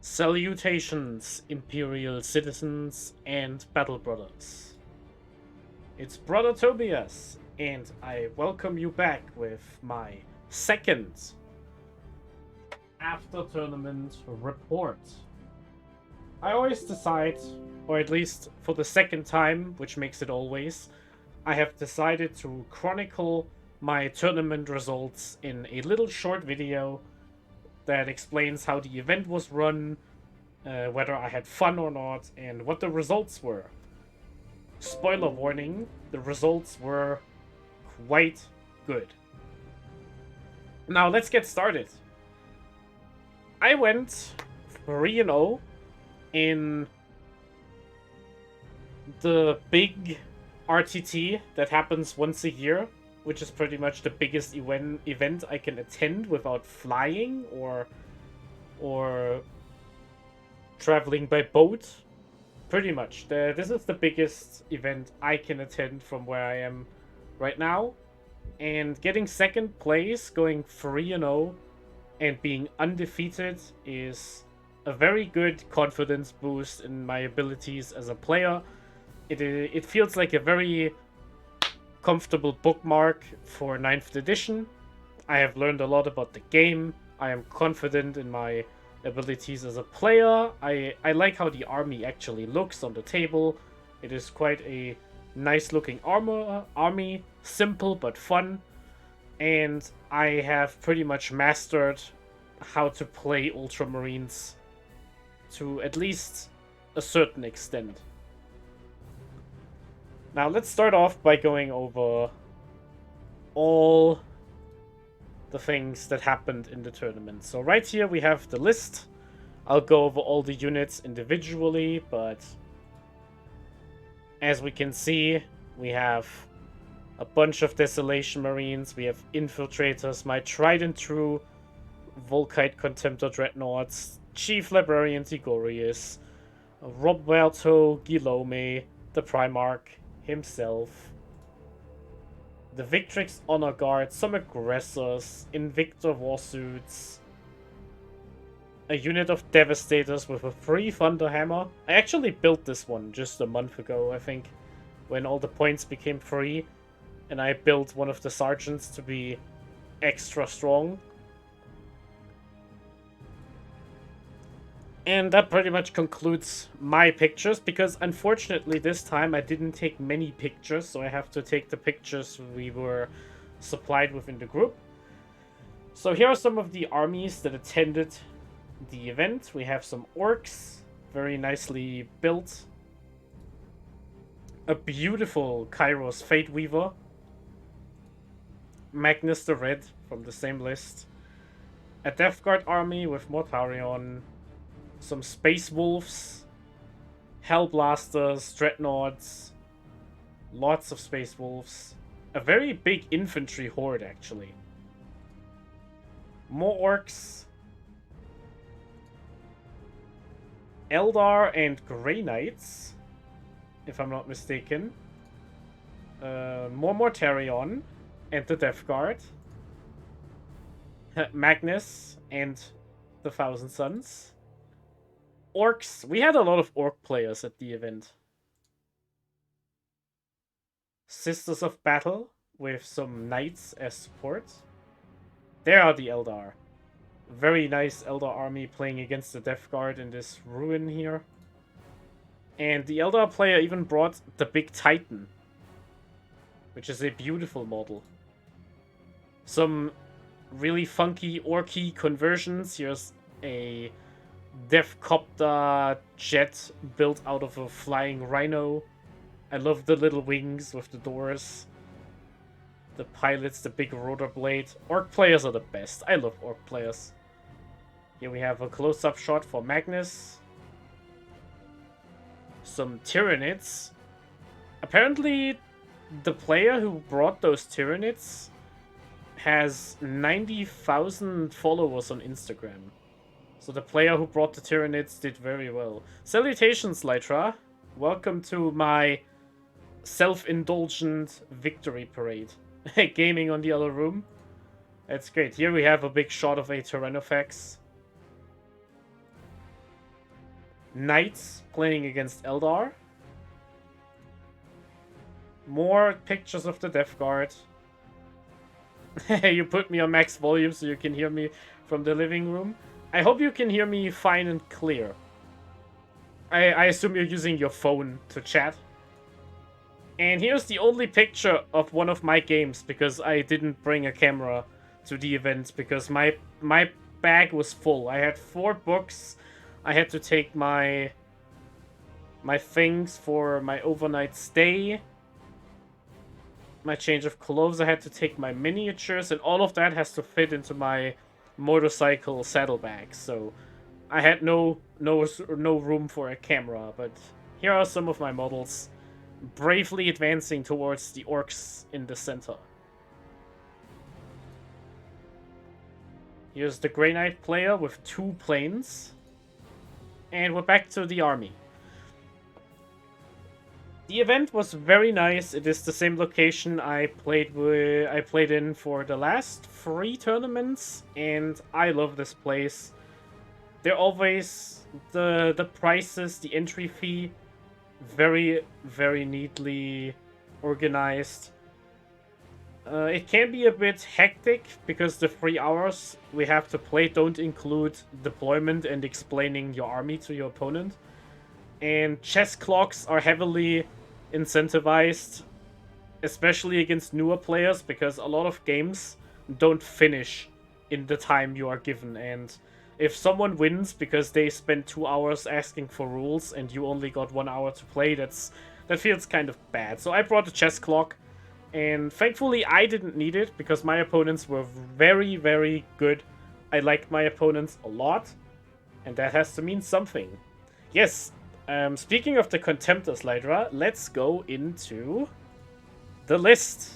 Salutations, Imperial citizens and battle brothers. It's Brother Tobias, and I welcome you back with my second after tournament report. I always decide, or at least for the second time, which makes it always, I have decided to chronicle my tournament results in a little short video that explains how the event was run, whether I had fun or not, and what the results were. Spoiler warning, the results were quite good. Now let's get started. I went 3-0 in the big RTT that happens once a year, which is pretty much the biggest event I can attend without flying or traveling by boat. Pretty much. This is the biggest event I can attend from where I am right now. And getting second place, going 3-0, and being undefeated is a very good confidence boost in my abilities as a player. It feels like a very comfortable bookmark for 9th edition. I have learned a lot about the game. I am confident in my abilities as a player. I like how the army actually looks on the table. It is quite a nice looking army, simple but fun. And I have pretty much mastered how to play Ultramarines to at least a certain extent. Now let's start off by going over all the things that happened in the tournament. So right here we have the list. I'll go over all the units individually, but as we can see, we have a bunch of Desolation Marines, we have Infiltrators, my tried and true Volkite Contemptor Dreadnoughts, Chief Librarian Tigorius, Roberto Guillaume, the Primarch himself, the Victrix Honor Guard, some Aggressors, Invictor Warsuits, a unit of Devastators with a free Thunderhammer. I actually built this one just a month ago, I think, when all the points became free, and I built one of the Sergeants to be extra strong. And that pretty much concludes my pictures, because unfortunately this time I didn't take many pictures, so I have to take the pictures we were supplied with in the group. So here are some of the armies that attended the event. We have some orcs, very nicely built. A beautiful Kairos Fate Weaver. Magnus the Red from the same list. A Death Guard army with Mortarion. Some Space Wolves, Hellblasters, Dreadnoughts, lots of Space Wolves, a very big infantry horde actually. More orcs, Eldar and Grey Knights, if I'm not mistaken. More Mortarion and the Death Guard, Magnus and the Thousand Suns. Orcs. We had a lot of orc players at the event. Sisters of Battle with some knights as support. There are the Eldar. Very nice Eldar army playing against the Death Guard in this ruin here. And the Eldar player even brought the Big Titan, which is a beautiful model. Some really funky orky conversions. Here's a Deathcopter jet built out of a flying rhino. I love the little wings with the doors. The pilots, the big rotor blade. Orc players are the best. I love orc players. Here we have a close-up shot for Magnus. Some Tyranids. Apparently, the player who brought those Tyranids has 90,000 followers on Instagram. So the player who brought the Tyranids did very well. Salutations, Lytra. Welcome to my self-indulgent victory parade. Gaming on the other room. That's great. Here we have a big shot of a Tyrannofax. Knights playing against Eldar. More pictures of the Death Guard. You put me on max volume so you can hear me from the living room. I hope you can hear me fine and clear. I assume you're using your phone to chat. And here's the only picture of one of my games, because I didn't bring a camera to the event, because my bag was full. I had 4 books. I had to take my things for my overnight stay. My change of clothes. I had to take my miniatures, and all of that has to fit into my motorcycle saddlebag. So I had no room for a camera, but here are some of my models bravely advancing towards the orcs in the center. Here's the Grey Knight player with 2 planes. And we're back to the army. The event was very nice. It is the same location I played in for the last 3 tournaments, and I love this place. They're always the prices, the entry fee, very, very neatly organized. It can be a bit hectic because the 3 hours we have to play don't include deployment and explaining your army to your opponent. And chess clocks are heavily incentivized, especially against newer players, because a lot of games don't finish in the time you are given. And if someone wins because they spent 2 hours asking for rules and you only got 1 hour to play, that feels kind of bad. So I brought a chess clock, and thankfully I didn't need it because my opponents were very, very good. I liked my opponents a lot, and that has to mean something. Yes, speaking of the Contemptors, Lydra, let's go into the list.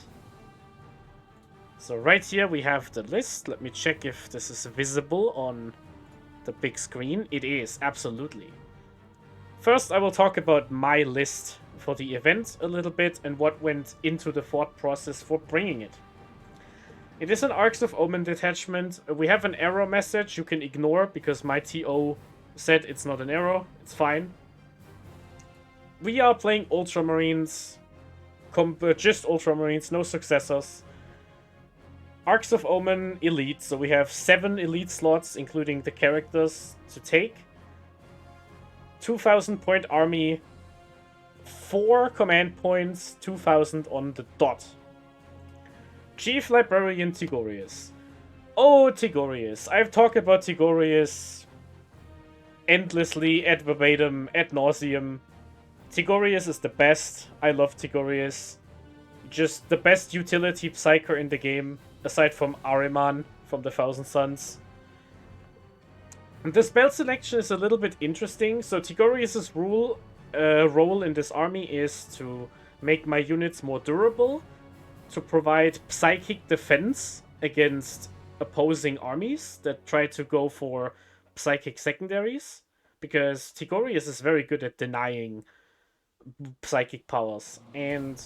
So right here we have the list. Let me check if this is visible on the big screen. It is, absolutely. First, I will talk about my list for the event a little bit and what went into the thought process for bringing it. It is an Arks of Omen detachment. We have an error message you can ignore because my TO said it's not an error. It's fine. We are playing Ultramarines, just Ultramarines, no successors. Arks of Omen Elite, so we have 7 Elite slots, including the characters, to take. 2,000 point army, 4 command points, 2,000 on the dot. Chief Librarian Tigorius. Oh, Tigorius. I've talked about Tigorius endlessly, ad verbatim, ad nauseum. Tigorius is the best. I love Tigorius. Just the best utility psyker in the game, aside from Ahriman from the Thousand Suns. The spell selection is a little bit interesting. So Tigorius's role in this army is to make my units more durable, to provide psychic defense against opposing armies that try to go for psychic secondaries, because Tigorius is very good at denying psychic powers. And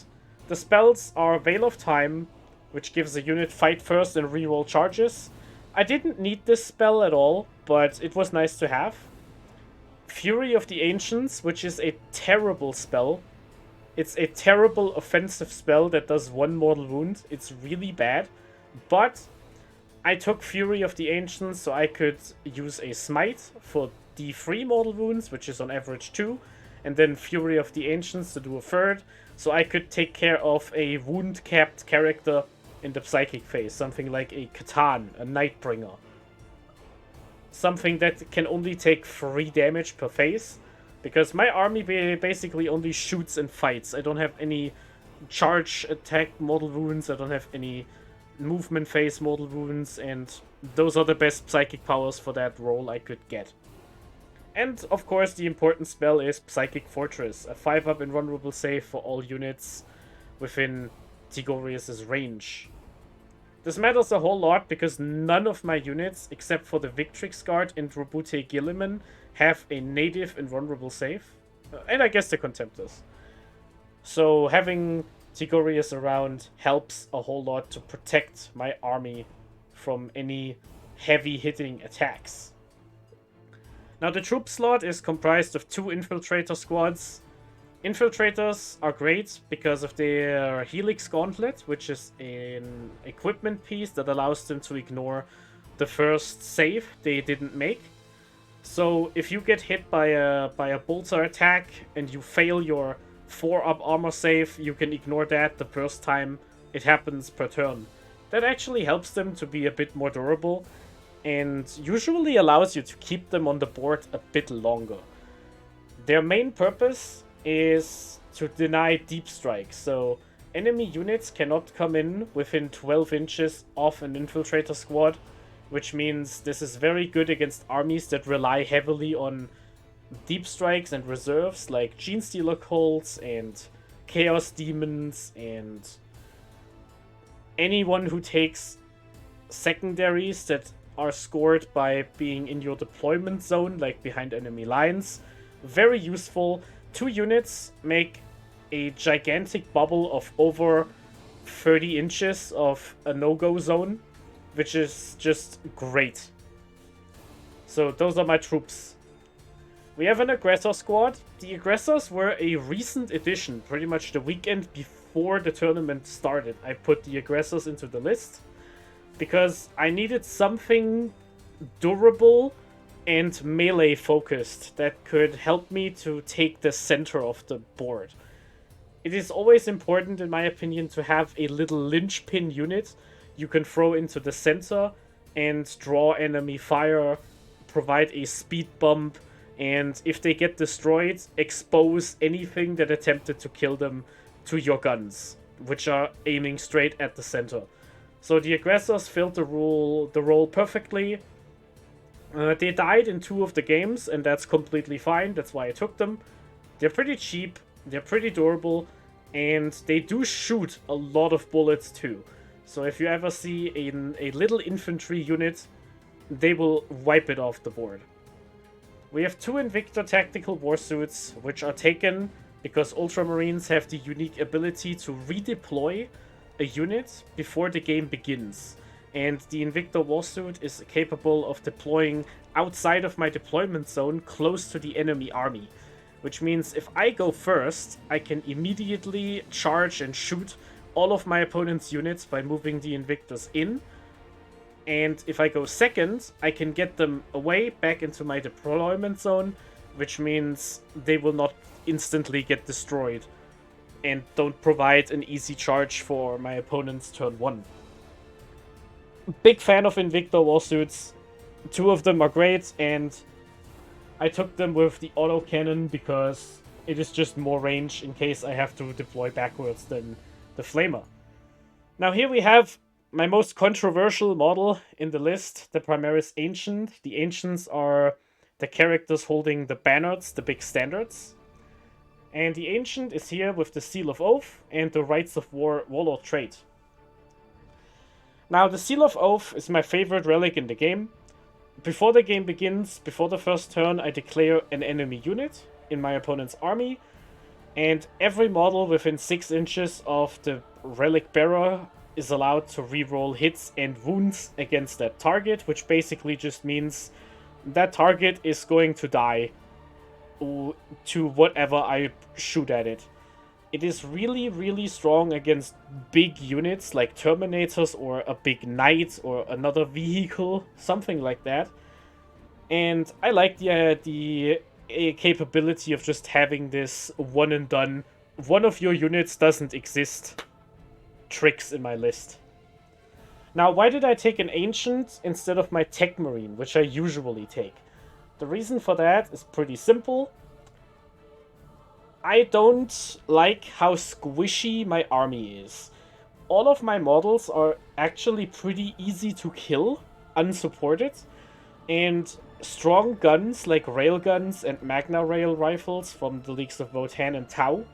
the spells are Veil of Time, which gives a unit fight first and reroll charges. I didn't need this spell at all, but it was nice to have. Fury of the Ancients, which is a terrible spell. It's a terrible offensive spell that does 1 mortal wound. It's really bad. But I took Fury of the Ancients so I could use a Smite for D3 mortal wounds, which is on average 2. And then Fury of the Ancients to do a 3rd. So I could take care of a wound-capped character in the Psychic phase. Something like a Catan, a Nightbringer. Something that can only take 3 damage per phase. Because my army basically only shoots and fights. I don't have any charge attack mortal wounds. I don't have any movement phase mortal wounds. And those are the best psychic powers for that role I could get. And of course the important spell is Psychic Fortress. A 5-up invulnerable save for all units within Tigorius' range. This matters a whole lot because none of my units, except for the Victrix Guard and Robute Gilliman, have a native invulnerable save. And I guess the Contemptors. So having Tigorius around helps a whole lot to protect my army from any heavy hitting attacks. Now the troop slot is comprised of 2 infiltrator squads. Infiltrators are great because of their Helix Gauntlet, which is an equipment piece that allows them to ignore the first save they didn't make. So if you get hit by a bolter attack and you fail your 4-up armor save, you can ignore that the first time it happens per turn. That actually helps them to be a bit more durable and usually allows you to keep them on the board a bit longer. Their main purpose is to deny deep strikes, so enemy units cannot come in within 12 inches of an infiltrator squad, which means this is very good against armies that rely heavily on deep strikes and reserves like Genestealer cults and Chaos Demons and anyone who takes secondaries that are scored by being in your deployment zone, like behind enemy lines. Very useful. 2 units make a gigantic bubble of over 30 inches of a no-go zone, which is just great. So those are my troops. We have an aggressor squad. The aggressors were a recent addition, pretty much the weekend before the tournament started. I put the aggressors into the list because I needed something durable and melee focused that could help me to take the center of the board. It is always important, in my opinion, to have a little linchpin unit you can throw into the center and draw enemy fire, provide a speed bump, and if they get destroyed, expose anything that attempted to kill them to your guns, which are aiming straight at the center. So the aggressors filled the role perfectly. They died in 2 of the games, and that's completely fine. That's why I took them. They're pretty cheap, they're pretty durable, and they do shoot a lot of bullets too. So if you ever see a little infantry unit, they will wipe it off the board. We have 2 Invictor Tactical Warsuits, which are taken because Ultramarines have the unique ability to redeploy a unit before the game begins. And the Invictor Warsuit is capable of deploying outside of my deployment zone close to the enemy army. Which means if I go first, I can immediately charge and shoot all of my opponent's units by moving the Invictors in. And if I go second, I can get them away back into my deployment zone, which means they will not instantly get destroyed and don't provide an easy charge for my opponent's turn 1. Big fan of Invictor Warsuits. 2 of them are great, and I took them with the autocannon because it is just more range in case I have to deploy backwards than the Flamer. Now here we have my most controversial model in the list, the Primaris Ancient. The Ancients are the characters holding the banners, the big standards. And the Ancient is here with the Seal of Oath and the Rights of War Warlord trait. Now, the Seal of Oath is my favorite relic in the game. Before the game begins, before the first turn, I declare an enemy unit in my opponent's army. And every model within 6 inches of the relic bearer is allowed to reroll hits and wounds against that target, which basically just means that target is going to die to whatever I shoot at it. It is really, really strong against big units like Terminators or a big Knight or another vehicle, something like that. And I like the capability of just having this one and done, one of your units doesn't exist tricks in my list. Now, why did I take an Ancient instead of my Tech Marine, which I usually take? The reason for that is pretty simple. I don't like how squishy my army is. All of my models are actually pretty easy to kill, unsupported, and strong guns like railguns and Magna Rail rifles from the Leagues of Votann and Tau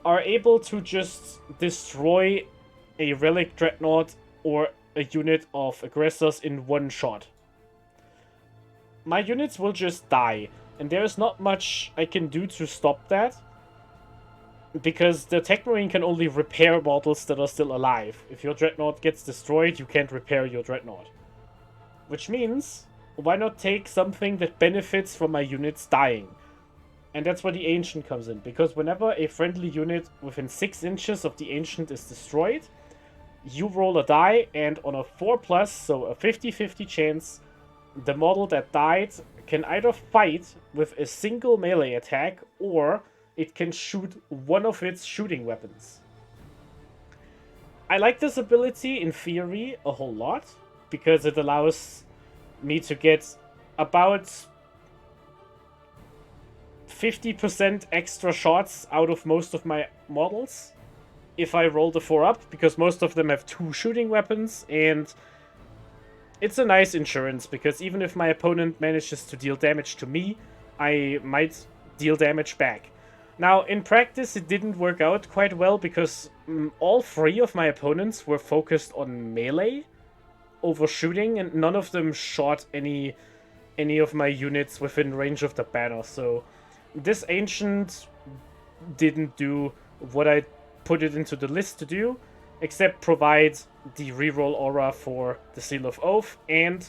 are able to just destroy a Relic Dreadnought or a unit of aggressors in one shot. My units will just die, and there is not much I can do to stop that, because the Tech Marine can only repair models that are still alive. If your Dreadnought gets destroyed, you can't repair your Dreadnought. Which means why not take something that benefits from my units dying? And that's where the Ancient comes in, because whenever a friendly unit within 6 inches of the Ancient is destroyed, you roll a die, and on a 4+, so a 50-50 chance, the model that died can either fight with a single melee attack, or it can shoot one of its shooting weapons. I like this ability in theory a whole lot, because it allows me to get about 50% extra shots out of most of my models if I roll the 4-up, because most of them have 2 shooting weapons, and it's a nice insurance, because even if my opponent manages to deal damage to me, I might deal damage back. Now, in practice, it didn't work out quite well, because all 3 of my opponents were focused on melee over shooting, and none of them shot any of my units within range of the banner, so this Ancient didn't do what I put it into the list to do, except provide the reroll aura for the Seal of Oath, and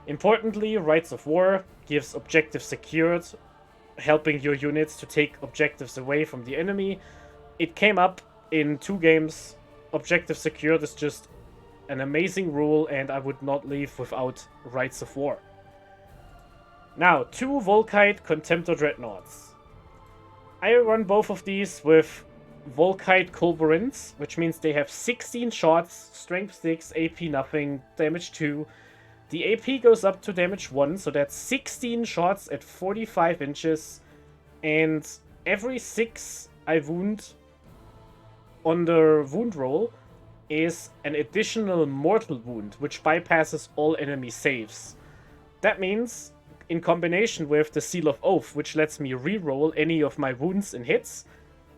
importantly, Rights of War gives objectives secured, helping your units to take objectives away from the enemy. It came up in 2 games. Objective secured is just an amazing rule, and I would not leave without Rights of War. Now, 2 Volkite Contemptor Dreadnoughts. I run both of these with Volkite Culverins, which means they have 16 shots, strength 6, AP nothing, damage 2. The AP goes up to damage 1, so that's 16 shots at 45 inches, and every 6 I wound on the wound roll is an additional mortal wound, which bypasses all enemy saves. That means, in combination with the Seal of Oath, which lets me reroll any of my wounds and hits,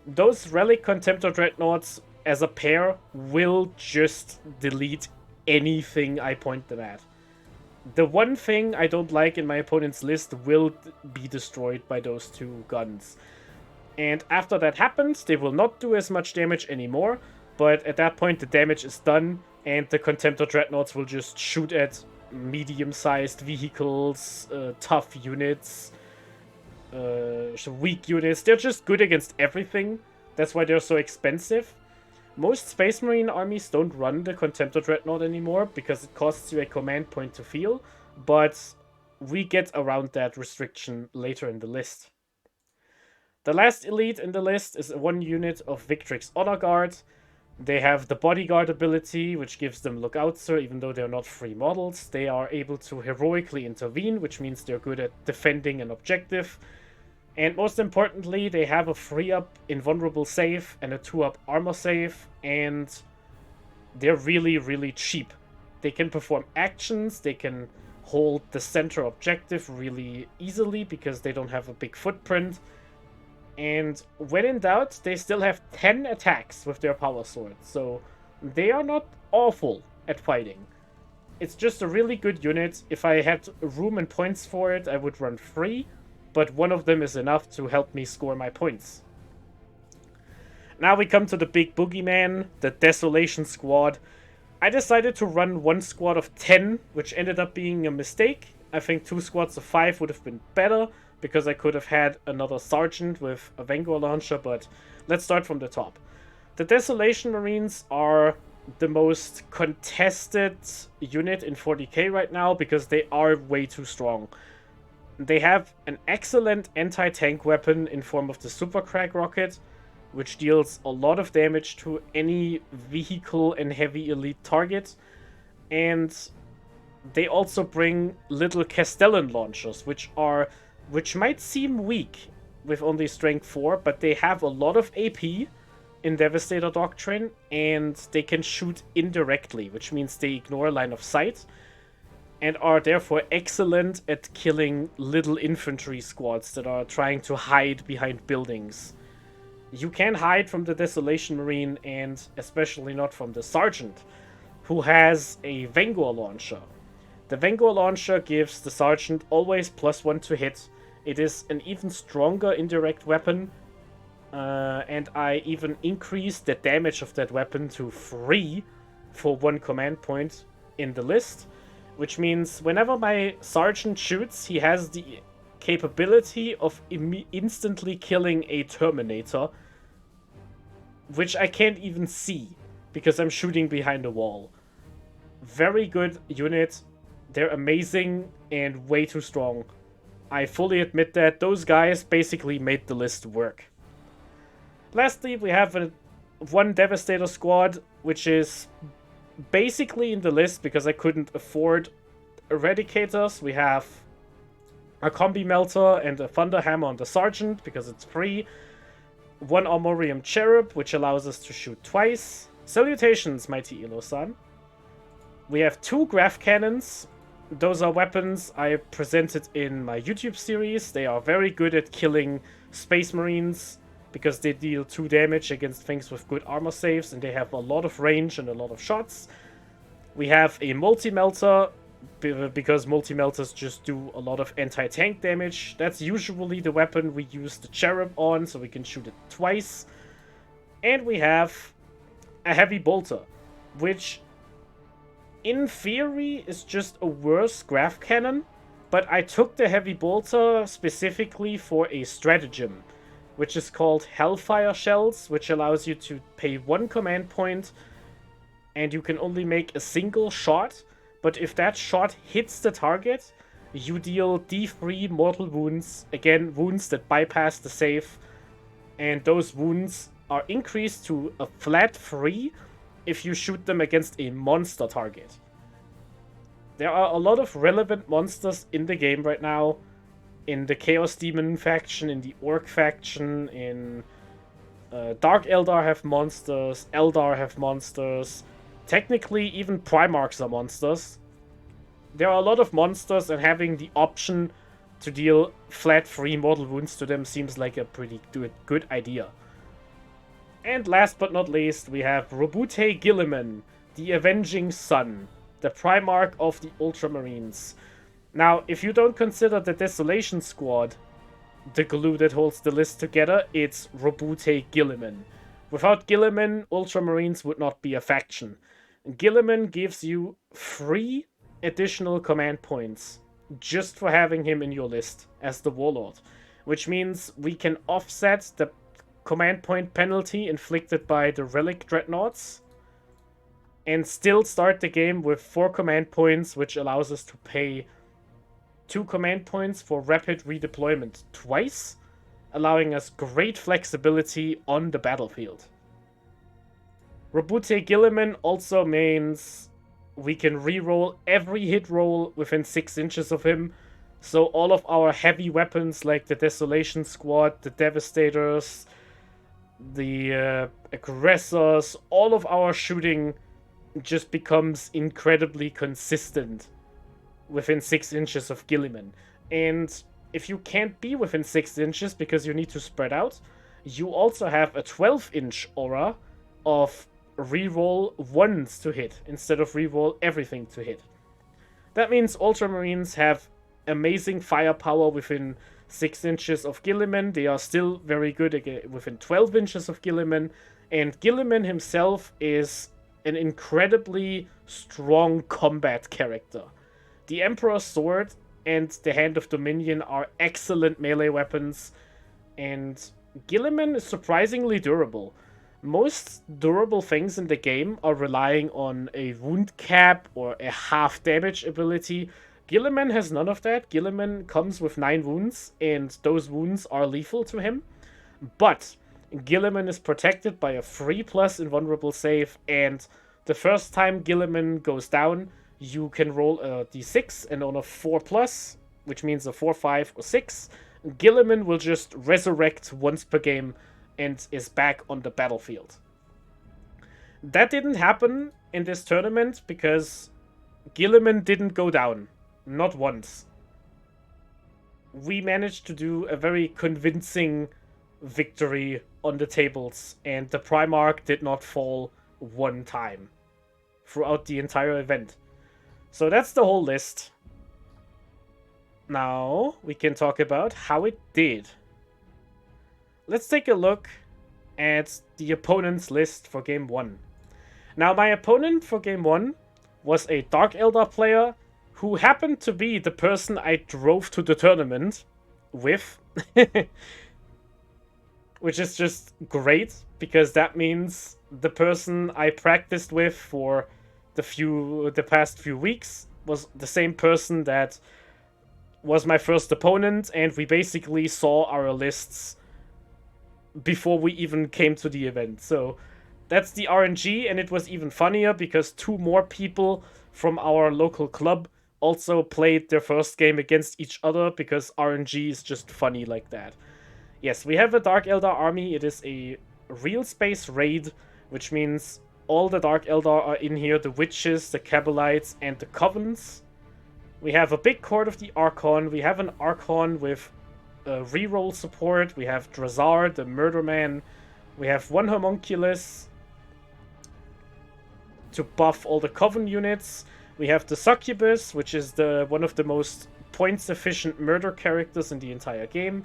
those Relic Contemptor Dreadnoughts as a pair will just delete anything I point them at. The one thing I don't like in my opponent's list will be destroyed by those 2 guns. And after that happens, they will not do as much damage anymore, but at that point the damage is done, and the Contemptor Dreadnoughts will just shoot at medium-sized vehicles, tough units, weak units. They're just good against everything. That's why they're so expensive. Most Space Marine armies don't run the Contemptor Dreadnought anymore, because it costs you a command point to feel, but we get around that restriction later in the list. The last elite in the list is 1 unit of Victrix Honor Guard. They have the Bodyguard ability, which gives them Lookout Sir, even though they're not free models. They are able to heroically intervene, which means they're good at defending an objective. And most importantly, they have a 3-up invulnerable save and a 2-up armor save, and they're really, really cheap. They can perform actions, they can hold the center objective really easily because they don't have a big footprint. And when in doubt, they still have 10 attacks with their power sword, so they are not awful at fighting. It's just a really good unit. If I had room and points for it, I would run 3, but one of them is enough to help me score my points. Now we come to the big boogeyman, the Desolation Squad. I decided to run 1 squad of 10, which ended up being a mistake. I think 2 squads of 5 would have been better, because I could have had another Sergeant with a Vanguard launcher, but let's start from the top. The Desolation Marines are the most contested unit in 40k right now, because they are way too strong. They have an excellent anti-tank weapon in form of the Super Crack Rocket, which deals a lot of damage to any vehicle and heavy elite target, and they also bring little Castellan launchers, which might seem weak with only strength 4, but they have a lot of AP in Devastator Doctrine, and they can shoot indirectly, which means they ignore line of sight, and are therefore excellent at killing little infantry squads that are trying to hide behind buildings. You can hide from the Desolation Marine, and especially not from the Sergeant, who has a Vanguard launcher. The Vanguard launcher gives the Sergeant always +1 to hit. It is an even stronger indirect weapon, and I even increased the damage of that weapon to 3 for 1 command point in the list. which means whenever my sergeant shoots, he has the capability of instantly killing a Terminator, which I can't even see because I'm shooting behind a wall. Very good unit. They're amazing and way too strong. I fully admit that those guys basically made the list work. Lastly, we have one Devastator squad, which is basically in the list because I couldn't afford Eradicators. We have a Combi Melter and a Thunder Hammer on the Sergeant because it's free. One Armorium Cherub, which allows us to shoot twice. Salutations, Mighty Ilo-san. We have two Graph Cannons. Those are weapons I presented in my YouTube series. They are very good at killing Space Marines because they deal 2 damage against things with good armor saves, and they have a lot of range and a lot of shots. We have a Multi-Melter because Multi-Melters just do a lot of anti-tank damage. That's usually the weapon we use the Cherub on, so we can shoot it twice. And we have a Heavy Bolter, which in theory is just a worse Graph Cannon, but I took the Heavy Bolter specifically for a stratagem, which is called Hellfire Shells, which allows you to pay 1 command point, and you can only make a single shot, but if that shot hits the target, you deal D3 mortal wounds, again, wounds that bypass the save, and those wounds are increased to a flat 3 if you shoot them against a monster target. There are a lot of relevant monsters in the game right now, in the Chaos Demon faction, in the Orc faction, in Dark Eldar have monsters, Eldar have monsters. Technically, even Primarchs are monsters. There are a lot of monsters, and having the option to deal flat 3 mortal wounds to them seems like a pretty good idea. And last but not least, we have Robute Guilliman, the Avenging Sun, the Primarch of the Ultramarines. Now, if you don't consider the Desolation Squad the glue that holds the list together, it's Robute Guilliman. Without Guilliman, Ultramarines would not be a faction. Guilliman gives you 3 additional command points just for having him in your list as the Warlord, which means we can offset the command point penalty inflicted by the Relic Dreadnoughts and still start the game with 4 command points, which allows us to pay 2 command points for rapid redeployment twice, allowing us great flexibility on the battlefield. Robute Guilliman also means we can reroll every hit roll within 6 inches of him, so all of our heavy weapons like the Desolation Squad, the Devastators, the Aggressors, all of our shooting just becomes incredibly consistent within 6 inches of Guilliman. And if you can't be within 6 inches because you need to spread out, you also have a 12-inch aura of reroll ones to hit instead of reroll everything to hit. That means Ultramarines have amazing firepower within 6 inches of Guilliman. They are still very good within 12 inches of Guilliman, and Guilliman himself is an incredibly strong combat character. The Emperor's Sword and the Hand of Dominion are excellent melee weapons, and Guilliman is surprisingly durable. Most durable things in the game are relying on a wound cap or a half damage ability. Guilliman has none of that. Guilliman comes with 9 wounds, and those wounds are lethal to him. But Guilliman is protected by a 3+ invulnerable save, and the first time Guilliman goes down, you can roll a d6, and on a 4+, which means a 4, 5, or 6, Guilliman will just resurrect once per game and is back on the battlefield. That didn't happen in this tournament because Guilliman didn't go down. Not once. We managed to do a very convincing victory on the tables, and the Primarch did not fall one time throughout the entire event. So that's the whole list. Now we can talk about how it did. Let's take a look at the opponent's list for Game 1. Now, my opponent for Game 1 was a Dark Eldar player who happened to be the person I drove to the tournament with, which is just great because that means the person I practiced with for the past few weeks was the same person that was my first opponent, and we basically saw our lists before we even came to the event. So that's the RNG, and it was even funnier because 2 more people from our local club also played their first game against each other because RNG is just funny like that. Yes, we have a Dark Eldar army. It is a real space raid, which means all the Dark Eldar are in here, the Witches, the Kabalites, and the Covens. We have a big Court of the Archon. We have an Archon with reroll support. We have Drazar, the Murderman. We have 1 Homunculus to buff all the Coven units. We have the Succubus, which is one of the most points-efficient murder characters in the entire game.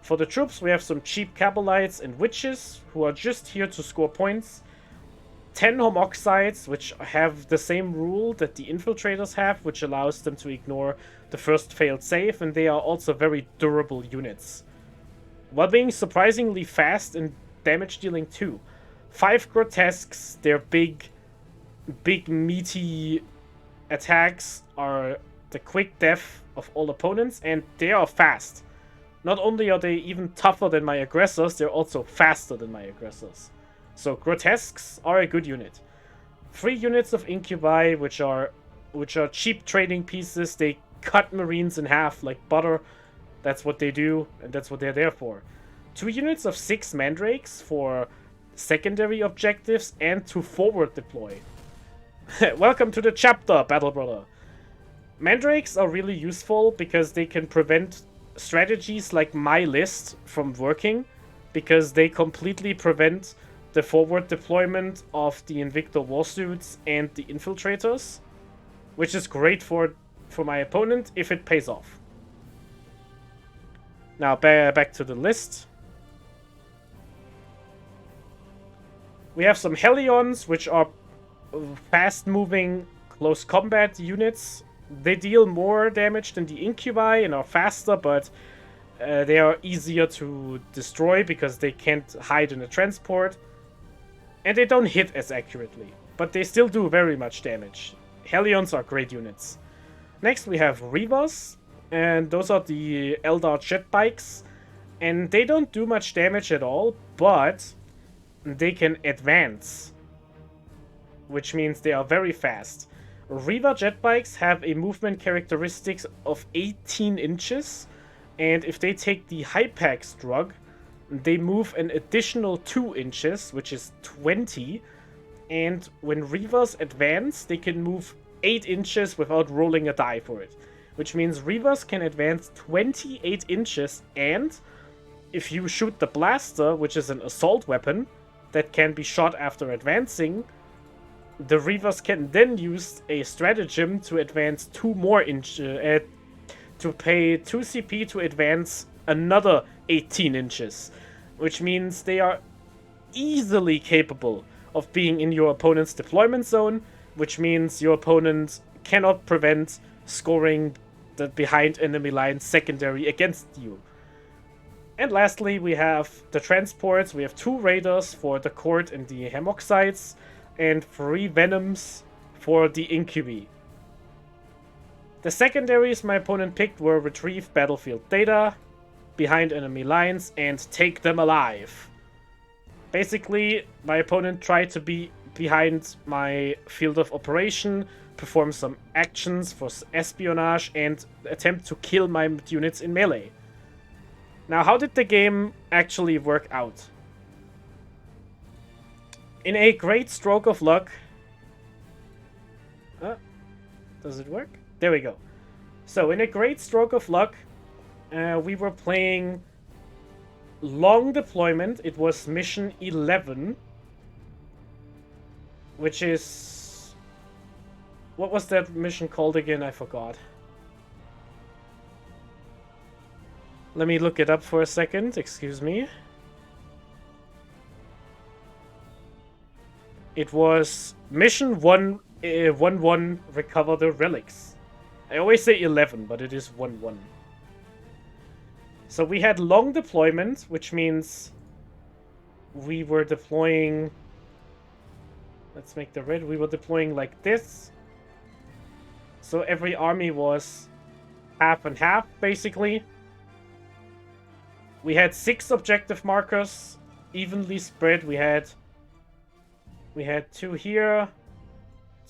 For the troops, we have some cheap Kabalites and Witches, who are just here to score points. 10 Homoxides, which have the same rule that the Infiltrators have, which allows them to ignore the first failed save, and they are also very durable units, while being surprisingly fast and damage dealing too. 5 Grotesques, their big meaty attacks are the quick death of all opponents, and they are fast. Not only are they even tougher than my aggressors, they're also faster than my aggressors. So Grotesques are a good unit. 3 units of Incubi, which are cheap trading pieces. They cut Marines in half like butter. That's what they do, and that's what they're there for. 2 units of 6 Mandrakes for secondary objectives and to forward deploy. Welcome to the chapter, Battle Brother. Mandrakes are really useful because they can prevent strategies like my list from working, because they completely prevent the forward deployment of the Invictor Warsuits and the Infiltrators, which is great for my opponent if it pays off. Now back to the list. We have some Hellions, which are fast-moving close combat units. They deal more damage than the Incubi and are faster, but they are easier to destroy because they can't hide in a transport. And they don't hit as accurately, but they still do very much damage. Hellions are great units. Next we have Reavers, and those are the Eldar jet bikes. And they don't do much damage at all, but they can advance, which means they are very fast. Reaver jet bikes have a movement characteristics of 18 inches, and if they take the Hypax drug, they move an additional 2 inches, which is 20, and when Reavers advance, they can move 8 inches without rolling a die for it, which means Reavers can advance 28 inches, and if you shoot the blaster, which is an assault weapon that can be shot after advancing, the Reavers can then use a stratagem to advance 2 more inches, to pay 2 CP to advance another 18 inches, which means they are easily capable of being in your opponent's deployment zone, which means your opponent cannot prevent scoring the behind enemy line secondary against you. And lastly, we have the transports. We have 2 raiders for the Court and the Hemoxides, and 3 Venoms for the Incubi. The secondaries my opponent picked were Retrieve Battlefield Data, Behind Enemy Lines, and Take Them Alive. Basically, my opponent tried to be behind my field of operation, perform some actions for espionage, and attempt to kill my units in melee. Now, how did the game actually work out? In a great stroke of luck... does it work? There we go. So, in a great stroke of luck, we were playing long deployment. It was mission 11, which is... what was that mission called again? I forgot. Let me look it up for a second. Excuse me. It was mission 1-1, Recover the Relics. I always say 11, but it is 1-1. So we had long deployment, which means we were deploying... Let's make the red. We were deploying like this. So every army was half and half, basically. We had 6 objective markers, evenly spread. We had 2 here,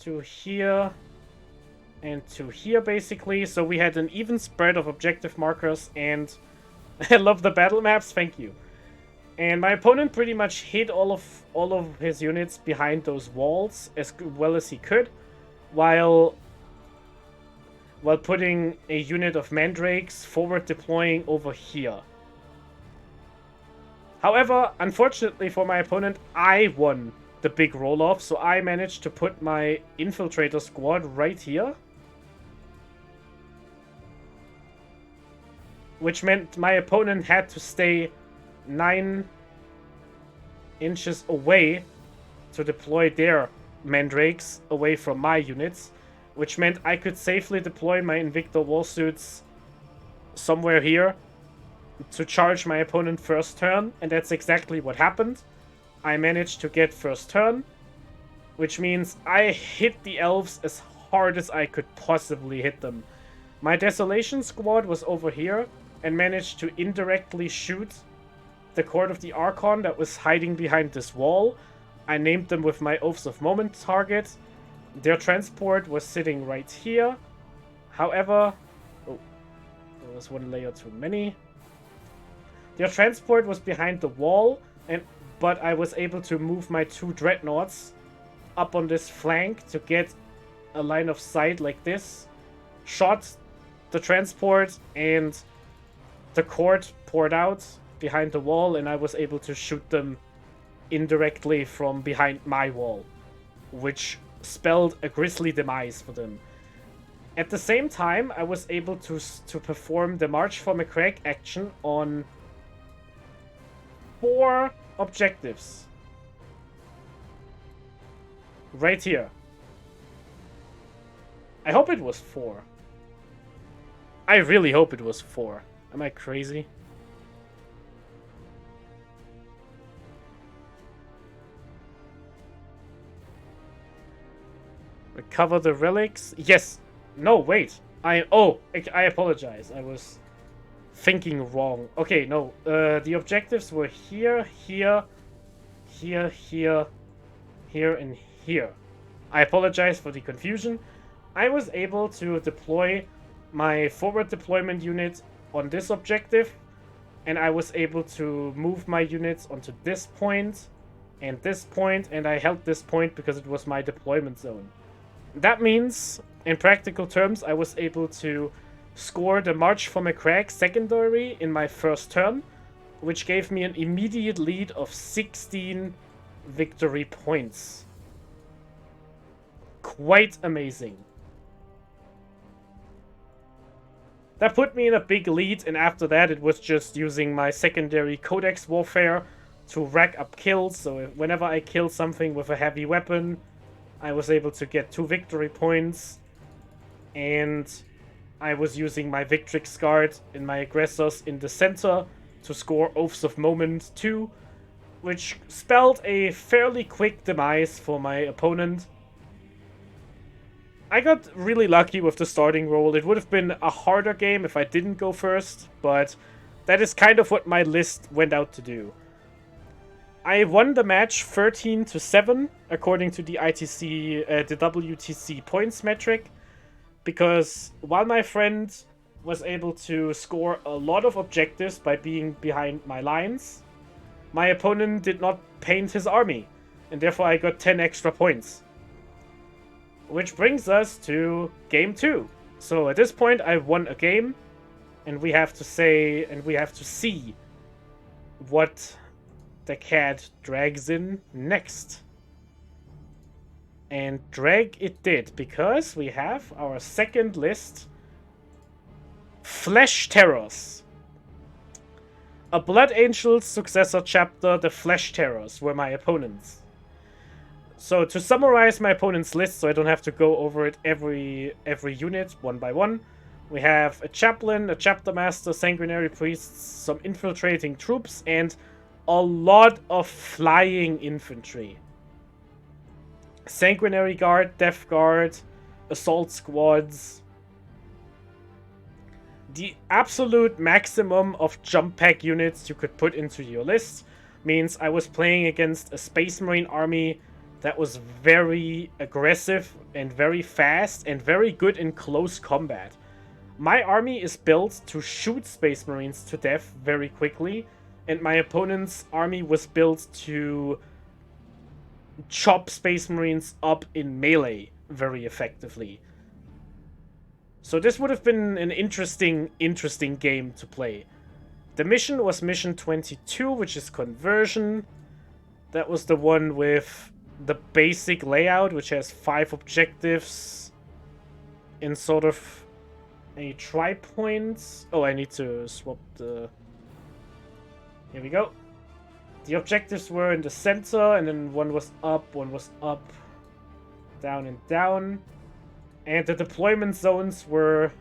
2 here, and 2 here, basically. So we had an even spread of objective markers, and I love the battle maps, thank you. And my opponent pretty much hid all of his units behind those walls as well as he could, while putting a unit of mandrakes forward deploying over here. However, unfortunately for my opponent, I won the big roll-off, so I managed to put my infiltrator squad right here. Which meant my opponent had to stay 9 inches away to deploy their mandrakes away from my units, which meant I could safely deploy my Invictor Warsuits somewhere here to charge my opponent first turn, and that's exactly what happened. I managed to get first turn, which means I hit the elves as hard as I could possibly hit them. My Desolation squad was over here and managed to indirectly shoot the Court of the Archon that was hiding behind this wall. I named them with my Oaths of Moment target. Their transport was sitting right here. However... Oh, there was one layer too many. Their transport was behind the wall, but I was able to move my 2 dreadnoughts up on this flank to get a line of sight like this. Shot the transport, and the court poured out behind the wall, and I was able to shoot them indirectly from behind my wall, which spelled a grisly demise for them. At the same time, I was able to perform the March for McCrack action on 4 objectives. Right here. I hope it was 4. I really hope it was 4. Am I crazy? Recover the relics. Yes. No, wait. I apologize. I was thinking wrong. Okay, no. The objectives were here, here, here, here, here, and here. I apologize for the confusion. I was able to deploy my forward deployment unit on this objective, and I was able to move my units onto this point, and I held this point because it was my deployment zone. That means, in practical terms, I was able to score the March for McCrack secondary in my first turn, which gave me an immediate lead of 16 victory points. Quite amazing. That put me in a big lead, and after that it was just using my secondary Codex Warfare to rack up kills, so whenever I killed something with a heavy weapon, I was able to get 2 victory points, and I was using my Victrix Guard and my aggressors in the center to score Oaths of Moment 2, which spelled a fairly quick demise for my opponent. I got really lucky with the starting roll. It would have been a harder game if I didn't go first, but that is kind of what my list went out to do. I won the match 13-7 according to the the WTC points metric, because while my friend was able to score a lot of objectives by being behind my lines, my opponent did not paint his army, and therefore I got 10 extra points. Which brings us to game 2. So at this point I've won a game, and we have to see what the cat drags in next. And drag it did, because we have our second list, Flesh Terrors. A Blood Angel's successor chapter, the Flesh Terrors, were my opponents. So to summarize my opponent's list, so I don't have to go over it every unit one by one, we have a chaplain, a chapter master, sanguinary priests, some infiltrating troops, and a lot of flying infantry. Sanguinary guard, death guard, assault squads. The absolute maximum of jump pack units you could put into your list means I was playing against a Space Marine army that was very aggressive and very fast and very good in close combat. My army is built to shoot Space Marines to death very quickly, and my opponent's army was built to chop Space Marines up in melee very effectively. So this would have been an interesting game to play. The mission was mission 22, which is conversion. That was the one with the basic layout, which has 5 objectives in sort of a tri-point. Oh, I need to swap the... Here we go. The objectives were in the center, and then one was up, down and down. And the deployment zones were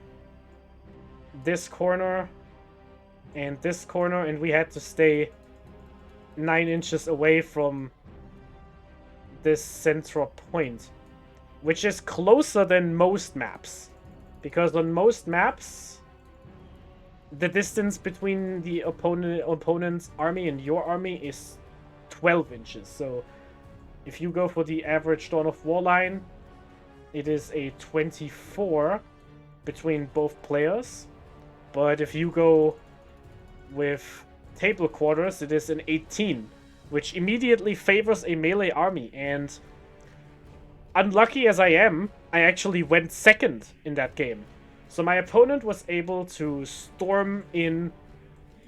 this corner and this corner, and we had to stay 9 inches away from this central point, which is closer than most maps. Because on most maps, the distance between the opponent's army and your army is 12 inches. So if you go for the average Dawn of War line, it is a 24 between both players. But if you go with table quarters, it is an 18, which immediately favors a melee army. And unlucky as I am, I actually went second in that game. So my opponent was able to storm in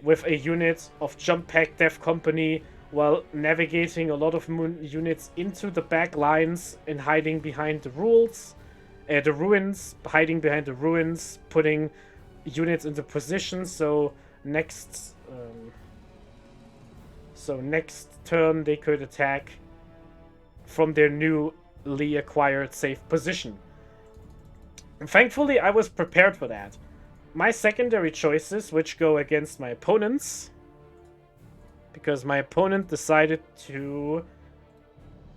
with a unit of Jump Pack Death Company while navigating a lot of units into the back lines and hiding behind the ruins, hiding behind the ruins, putting units into position. So next turn they could attack from their newly acquired safe position. And thankfully, I was prepared for that. My secondary choices, which go against my opponent's, because my opponent decided to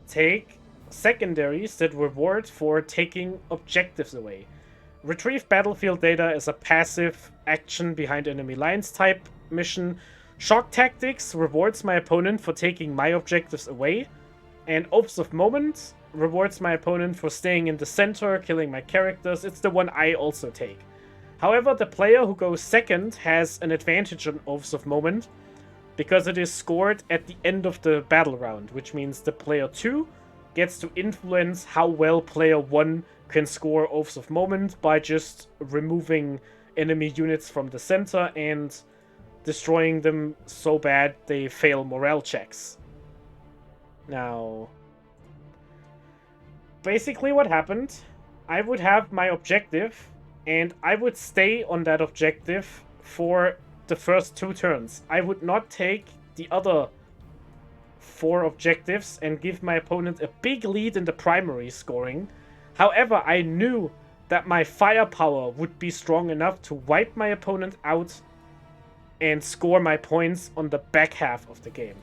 take secondaries that reward for taking objectives away. Retrieve battlefield data is a passive action behind enemy lines type mission. Shock Tactics rewards my opponent for taking my objectives away. And Oaths of Moment rewards my opponent for staying in the center, killing my characters. It's the one I also take. However, the player who goes second has an advantage on Oaths of Moment, because it is scored at the end of the battle round, which means the player 2 gets to influence how well player 1 can score Oaths of Moment by just removing enemy units from the center and destroying them so bad they fail morale checks. Now, basically what happened, I would have my objective, and I would stay on that objective for the first 2 turns. I would not take the other 4 objectives and give my opponent a big lead in the primary scoring. However, I knew that my firepower would be strong enough to wipe my opponent out and score my points on the back half of the game.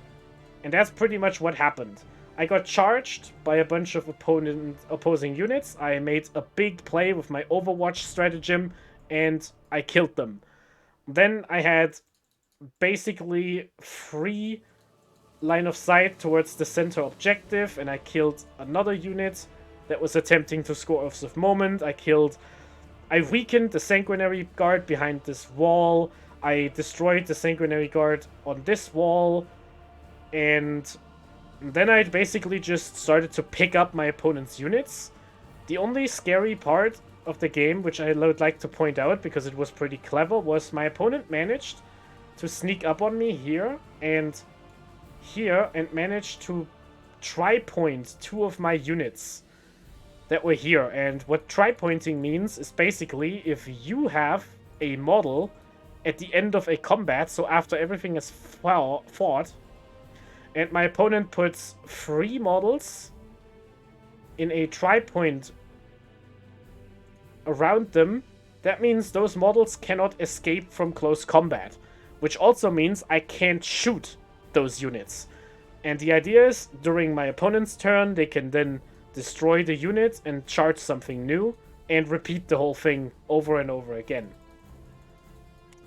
And that's pretty much what happened. I got charged by a bunch of opposing units. I made a big play with my Overwatch stratagem, and I killed them. Then I had basically free line of sight towards the center objective, and I killed another unit that was attempting to score Oaths of Moment. I weakened the Sanguinary Guard behind this wall. I destroyed the Sanguinary Guard on this wall, and then I basically just started to pick up my opponent's units. The only scary part of the game, which I would like to point out because it was pretty clever, was my opponent managed to sneak up on me here and managed to tri-point 2 of my units that were here. And what tri-pointing means is basically if you have a model at the end of a combat, so after everything is fought, and my opponent puts 3 models in a tri-point around them, that means those models cannot escape from close combat, which also means I can't shoot those units. And the idea is, during my opponent's turn, they can then destroy the unit and charge something new, and repeat the whole thing over and over again.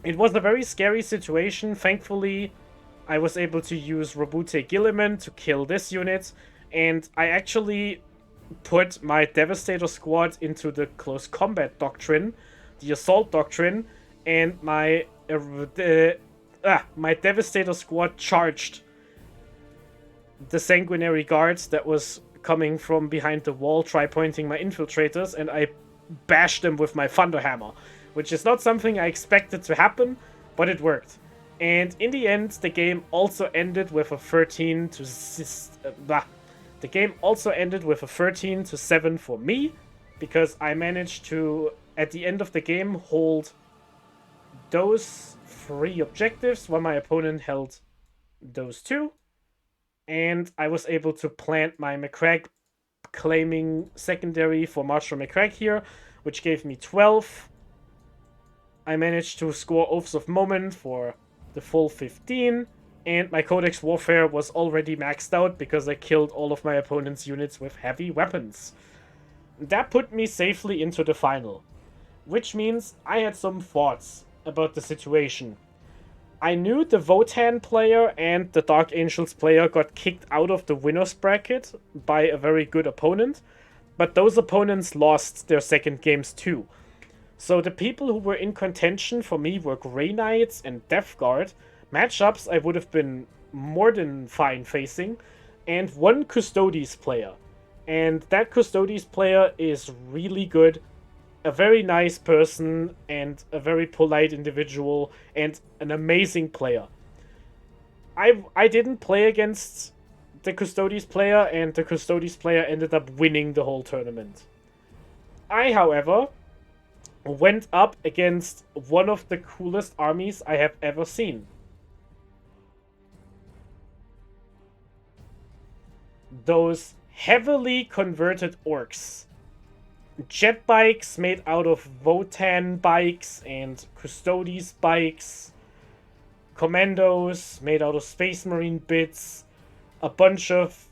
It was a very scary situation. Thankfully, I was able to use Robute Gilliman to kill this unit, and I actually put my Devastator squad into the close combat doctrine, the assault doctrine, and my Devastator squad charged the Sanguinary Guards that was coming from behind the wall, try-pointing my infiltrators, and I bashed them with my Thunderhammer, which is not something I expected to happen, but it worked. And in the end, the game also ended with a 13 to the game also ended with a 13 to 7 for me, because I managed to, at the end of the game, hold those 3 objectives while my opponent held those 2. And I was able to plant my McCrag claiming secondary for Marshal McCrag here, which gave me 12. I managed to score Oaths of Moment for the full 15, and my Codex Warfare was already maxed out because I killed all of my opponent's units with heavy weapons. That put me safely into the final, which means I had some thoughts about the situation. I knew the Votan player and the Dark Angels player got kicked out of the winner's bracket by a very good opponent, but those opponents lost their second games too. So the people who were in contention for me were Grey Knights and Death Guard, matchups I would have been more than fine facing, and one Custodes player. And that Custodes player is really good, a very nice person, and a very polite individual, and an amazing player. I didn't play against the Custodes player, and the Custodes player ended up winning the whole tournament. I, however, went up against one of the coolest armies I have ever seen. Those heavily converted orcs. Jet bikes made out of Votan bikes and Custodes bikes. Commandos made out of Space Marine bits. A bunch of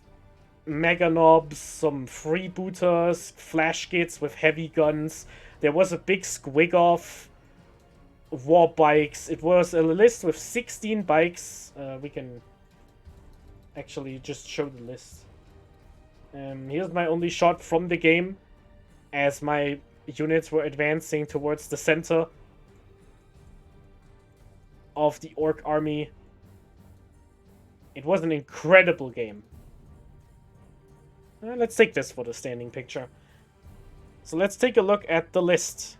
Mega Knobs, some freebooters, flash kits with heavy guns. There was a big squig off. War bikes. It was a list with 16 bikes. We can actually just show the list. Here's my only shot from the game as my units were advancing towards the center of the Orc army. It was an incredible game. Let's take this for the standing picture. So let's take a look at the list.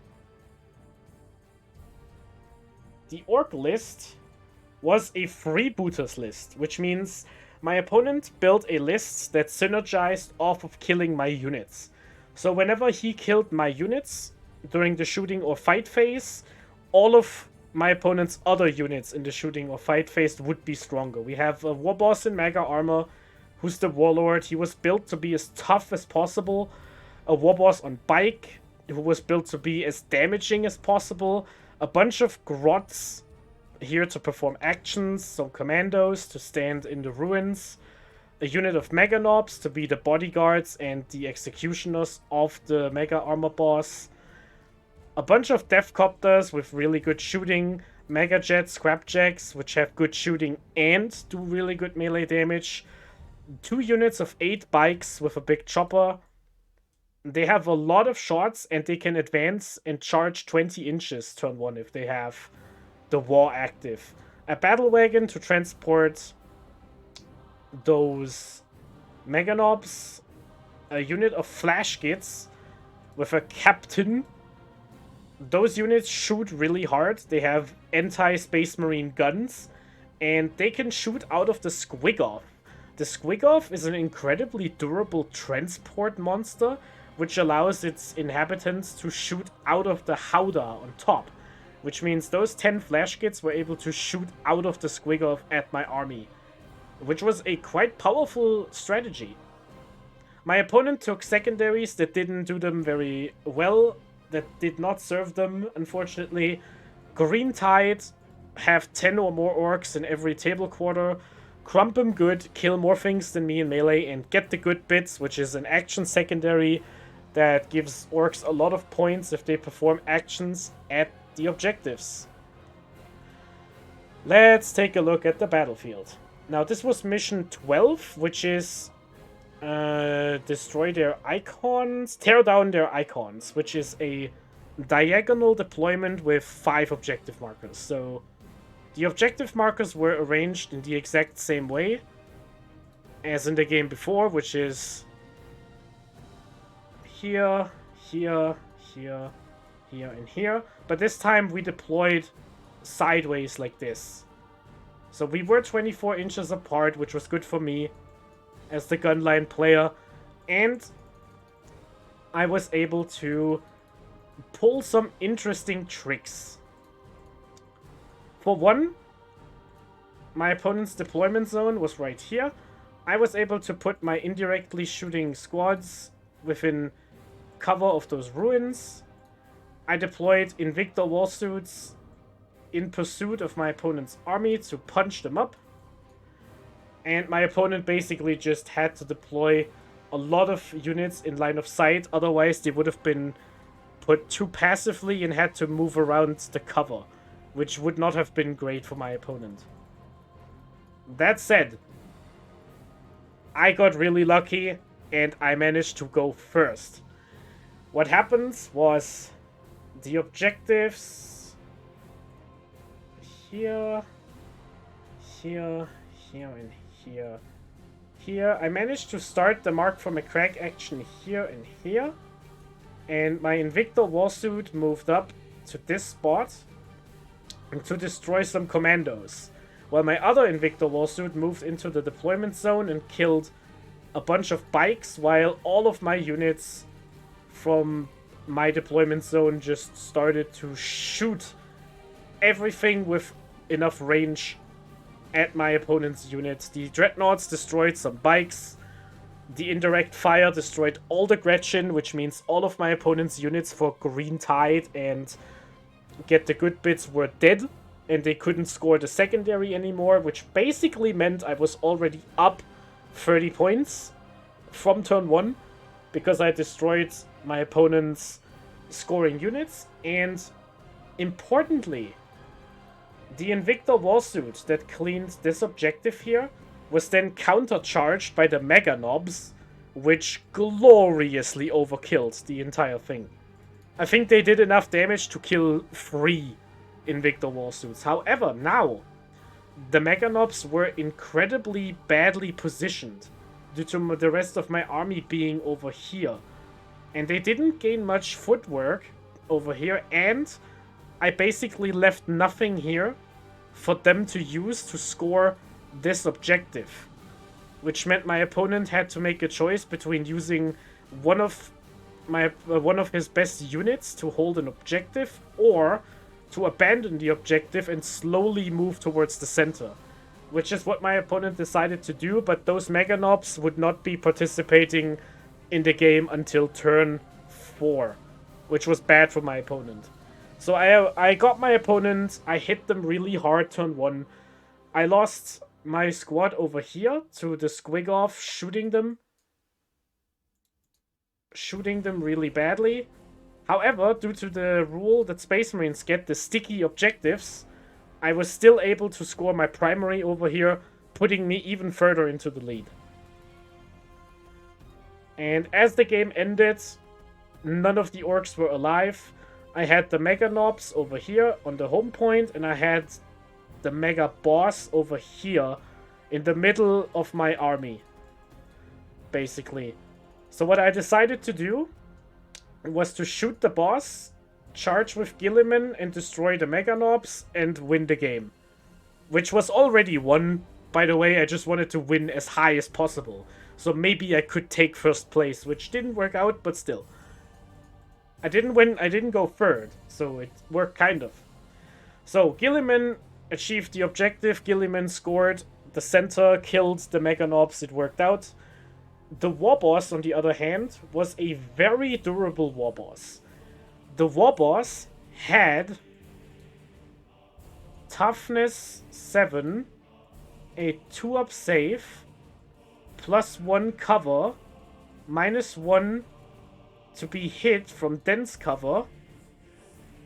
The Orc list was a freebooters list, which means my opponent built a list that synergized off of killing my units. So whenever he killed my units during the shooting or fight phase, all of my opponent's other units in the shooting or fight phase would be stronger. We have a war boss in mega armor, who's the warlord. He was built to be as tough as possible. A war boss on bike, who was built to be as damaging as possible. A bunch of grots here to perform actions, some commandos to stand in the ruins. A unit of Mega Knobs to be the bodyguards and the executioners of the Mega Armor boss. A bunch of Deathcopters with really good shooting. Mega Jets, Scrapjacks, which have good shooting and do really good melee damage. 2 units of 8 bikes with a big chopper. They have a lot of shots and they can advance and charge 20 inches turn 1 if they have the war active. A battle wagon to transport those Mega Knobs. A unit of flash kits with a captain. Those units shoot really hard. They have anti-Space Marine guns and they can shoot out of the Squig-Off. The Squig-Off is an incredibly durable transport monster which allows its inhabitants to shoot out of the Howdah on top, which means those 10 flash kits were able to shoot out of the Squig-Off at my army, which was a quite powerful strategy. My opponent took secondaries that didn't do them very well, that did not serve them, unfortunately. Green Tide have 10 or more orcs in every table quarter, crump them good, kill more things than me in melee, and get the good bits, which is an action secondary that gives orcs a lot of points if they perform actions at the objectives. Let's take a look at the battlefield. Now, this was mission 12, which is destroy their icons, tear down their icons, which is a diagonal deployment with 5 objective markers. So the objective markers were arranged in the exact same way as in the game before, which is here, here, here, here, and here. But this time we deployed sideways like this. So we were 24 inches apart, which was good for me as the gunline player, and I was able to pull some interesting tricks. For one, my opponent's deployment zone was right here. I was able to put my indirectly shooting squads within cover of those ruins. I deployed Invictor Warsuits in pursuit of my opponent's army to punch them up. And my opponent basically just had to deploy a lot of units in line of sight, otherwise they would have been put too passively and had to move around the cover, which would not have been great for my opponent. That said, I got really lucky and I managed to go first. What happens was the objectives here, here, here, and here. Here, I managed to start the mark from a crack action here and here. And my Invictor Warsuit moved up to this spot to destroy some commandos. While my other Invictor Warsuit moved into the deployment zone and killed a bunch of bikes, while all of my units from my deployment zone just started to shoot everything with enough range at my opponent's units. The Dreadnoughts destroyed some bikes. The indirect fire destroyed all the Gretchen, which means all of my opponent's units for Green Tide and Get the Good Bits were dead, and they couldn't score the secondary anymore, which basically meant I was already up 30 points from turn 1, because I destroyed my opponent's scoring units. And importantly, the Invictor Warsuit that cleaned this objective here was then countercharged by the Mega Knobs, which gloriously overkilled the entire thing. I think they did enough damage to kill 3 Invictor Warsuits. However, now, the Mega Knobs were incredibly badly positioned due to the rest of my army being over here. And they didn't gain much footwork over here, and I basically left nothing here for them to use to score this objective, which meant my opponent had to make a choice between using one of his best units to hold an objective, or to abandon the objective and slowly move towards the center, which is what my opponent decided to do. But those Mega Knobs would not be participating in the game until turn 4, which was bad for my opponent. So I got my opponent, I hit them really hard turn 1. I lost my squad over here to the Squig-Off shooting them really badly. However, due to the rule that Space Marines get the sticky objectives, I was still able to score my primary over here, putting me even further into the lead. And as the game ended, none of the orcs were alive. I had the Mega Knobs over here on the home point, and I had the Mega Boss over here in the middle of my army, basically. So what I decided to do was to shoot the boss, charge with Gilliman, and destroy the Mega Knobs, and win the game. Which was already won, by the way. I just wanted to win as high as possible. So maybe I could take first place, which didn't work out, but still. I didn't win, I didn't go third, so it worked kind of. So Gilliman achieved the objective, Gilliman scored the center, killed the Mega Knobs, it worked out. The war boss, on the other hand, was a very durable war boss. The war boss had toughness 7, a 2-up save, +1 cover, -1 to be hit from dense cover,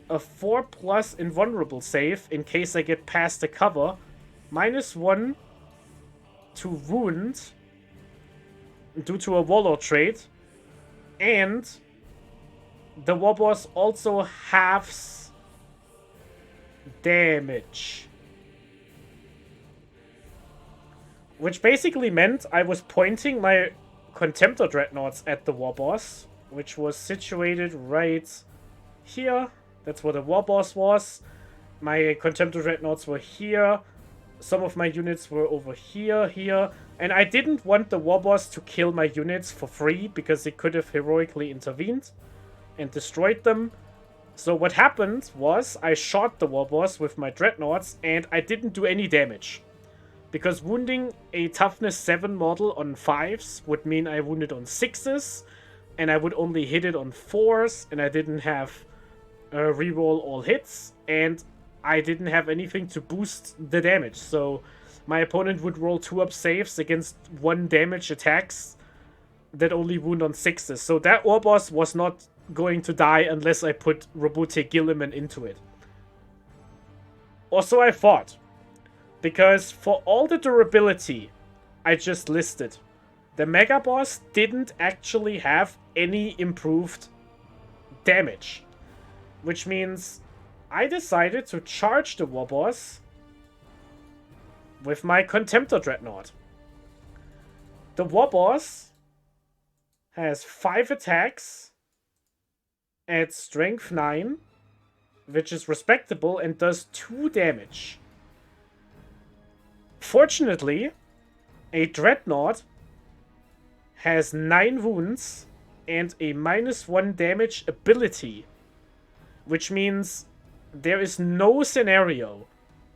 a 4+ invulnerable save in case I get past the cover, -1 to wound due to a warlord trait, and the war boss also halves damage. Which basically meant I was pointing my Contemptor Dreadnoughts at the war boss, which was situated right here. That's where the war boss was. My Contemptor Dreadnoughts were here. Some of my units were over here. And I didn't want the war boss to kill my units for free, because it could have heroically intervened and destroyed them. So what happened was I shot the war boss with my Dreadnoughts, and I didn't do any damage. Because wounding a toughness 7 model on 5s would mean I wounded on 6s, and I would only hit it on 4s, and I didn't have reroll all hits, and I didn't have anything to boost the damage. So my opponent would roll 2-up saves against 1 damage attacks that only wound on 6s. So that war boss was not going to die unless I put Roboute Guilliman into it. Or so I thought. Because for all the durability I just listed, the Mega Boss didn't actually have any improved damage. Which means I decided to charge the War Boss with my Contemptor Dreadnought. The War Boss has 5 attacks at strength 9, which is respectable, and does 2 damage. Fortunately, a Dreadnought has 9 wounds and a -1 damage ability, which means there is no scenario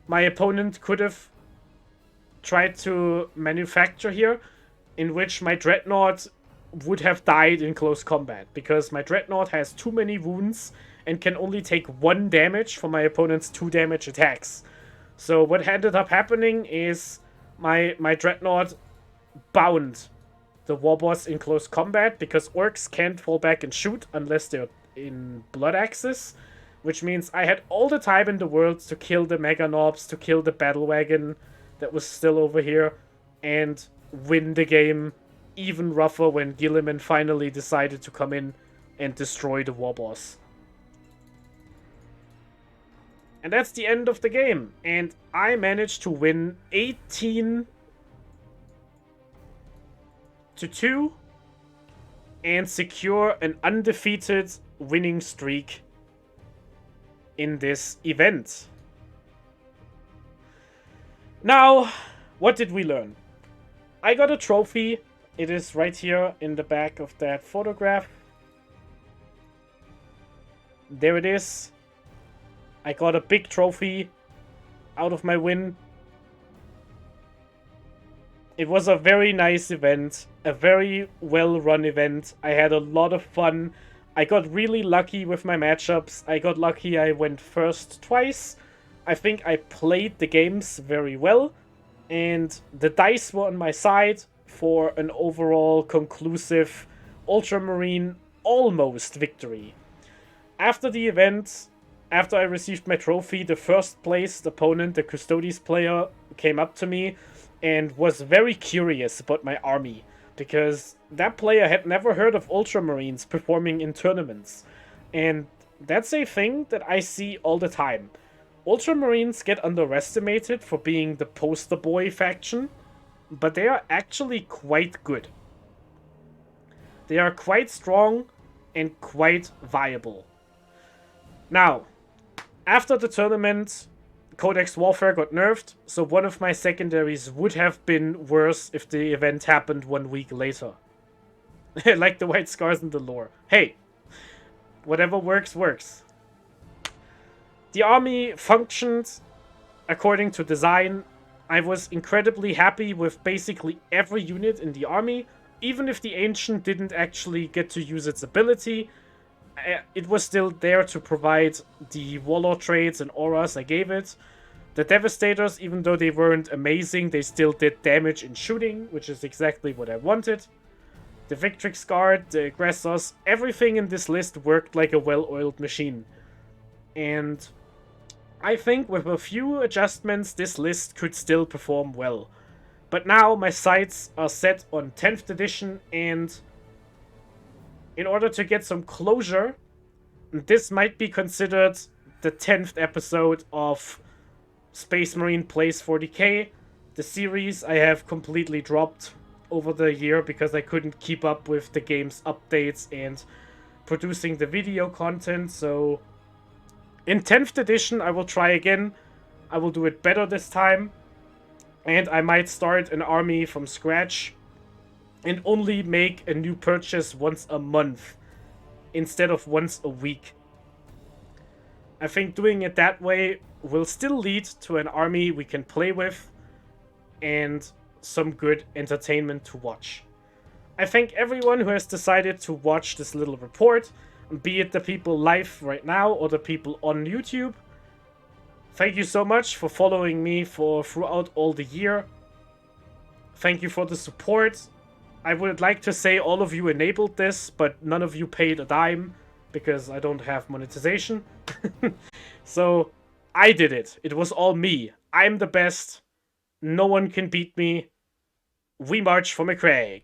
my opponent could have tried to manufacture here in which my Dreadnought would have died in close combat, because my Dreadnought has too many wounds and can only take 1 damage from my opponent's 2 damage attacks. So what ended up happening is my Dreadnought bound the war boss in close combat, because orcs can't fall back and shoot unless they're in blood axis, which means I had all the time in the world to kill the Mega Knobs, to kill the battle wagon that was still over here, and win the game even rougher when Guilliman finally decided to come in and destroy the war boss. And that's the end of the game. And I managed to win 18-2 and secure an undefeated winning streak in this event. Now, what did we learn? I got a trophy. It is right here in the back of that photograph. There it is. I got a big trophy out of my win. It was a very nice event, a very well-run event. I had a lot of fun. I got really lucky with my matchups. I got lucky I went first twice. I think I played the games very well, and the dice were on my side for an overall conclusive Ultramarine almost victory. After the event, after I received my trophy, the first placed opponent, the Custodes player, came up to me and was very curious about my army, because that player had never heard of Ultramarines performing in tournaments. And that's a thing that I see all the time. Ultramarines get underestimated for being the poster boy faction, but they are actually quite good. They are quite strong and quite viable. Now, after the tournament, Codex Warfare got nerfed, so one of my secondaries would have been worse if the event happened 1 week later. Like the White Scars in the lore. Hey, whatever works, works. The army functioned according to design. I was incredibly happy with basically every unit in the army. even if the Ancient didn't actually get to use its ability, it was still there to provide the Warlord traits and auras I gave it. The Devastators, even though they weren't amazing, they still did damage in shooting, which is exactly what I wanted. The Victrix Guard, the Aggressors, everything in this list worked like a well-oiled machine. And I think with a few adjustments, this list could still perform well. But now my sights are set on 10th edition, and in order to get some closure, this might be considered the 10th episode of Space Marine Plays 40k. The series I have completely dropped over the year because I couldn't keep up with the game's updates and producing the video content. So in 10th edition I will try again. I will do it better this time. And I might start an army from scratch and only make a new purchase once a month instead of once a week. I think doing it that way will still lead to an army we can play with and some good entertainment to watch. I thank everyone who has decided to watch this little report, be it the people live right now or the people on YouTube. Thank you so much for following me throughout all the year. Thank you for the support. I would like to say all of you enabled this, but none of you paid a dime because I don't have monetization. So I did it. It was all me. I'm the best. No one can beat me. We march for McCraig.